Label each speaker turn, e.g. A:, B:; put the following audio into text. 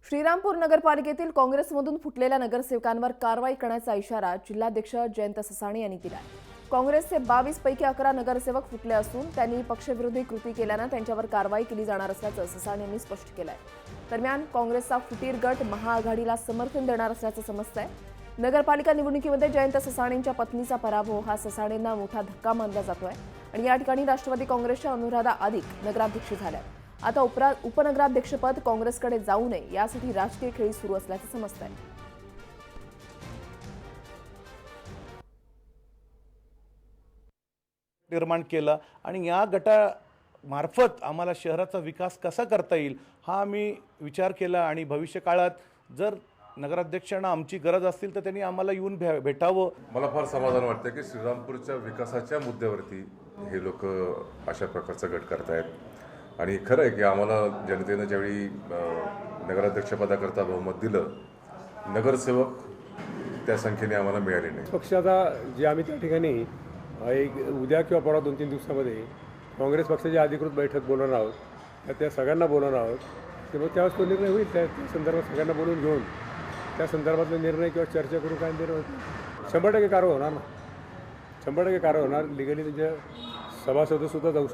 A: श्रीरामपूर नगरपालिकेतील काँग्रेसमधून फुटलेल्या नगरसेवकांवर कारवाई करण्याचा इशारा जिल्हाध्यक्ष जयंत ससाणे यांनी दिला आहे। काँग्रेसचे 22 पैकी 11 नगरसेवक फुटले असून त्यांनी पक्षविरोधी कृती केल्यानं त्यांच्यावर कारवाई केली जाणार असल्याचं ससाणे यांनी स्पष्ट केलं आहे। दरम्यान काँग्रेसचा फुटीर गट महाआघाडीला समर्थन देणार असल्याचं समजतंय। नगरपालिका निवडणुकीमध्ये जयंत ससाणेंच्या पत्नीचा पराभव हा ससाणेंना मोठा धक्का मानला जातोय आणि या ठिकाणी राष्ट्रवादी काँग्रेसच्या अनुराधा अधिक नगराध्यक्ष झाल्या। आता उपनगराध्यक्षपद काँग्रेसकडे जाऊ नये यासाठी राजकीय खेळी सुरू असल्याचं समजतंय।
B: निर्माण केला आणि या गटामार्फत आम्हाला शहराचा विकास कसा करता येईल हा आम्ही विचार केला आणि भविष्य काळात जर नगराध्यक्षांना आमची गरज असतील तर त्यांनी आम्हाला येऊन भेटावं।
C: मला फार समाधान वाटतं की श्रीरामपूरच्या विकासाच्या मुद्द्यावरती हे लोक अशा प्रकारचा गट करतायत आणि खरं आहे की आम्हाला जनतेनं ज्यावेळी नगराध्यक्षपदाकरता बहुमत दिलं, नगरसेवक त्या संख्येने आम्हाला मिळाले नाही।
D: पक्षाचा जे आम्ही त्या ठिकाणी एक उद्या किंवा परवा 2-3 दिवसामध्ये काँग्रेस पक्षाची अधिकृत बैठक बोलवणार आहोत, त्या सगळ्यांना बोलवणार आहोत। त्यामुळे त्यावेळेस तो निर्णय होईल, त्या संदर्भात सगळ्यांना बोलून घेऊन त्या संदर्भातला निर्णय किंवा चर्चा करून काय निर्णय होईल 100% कारवाई होणार ना, 100% कारवाई होणार। लिगली त्यांच्या सभासदसुद्धा जाऊ शकतात।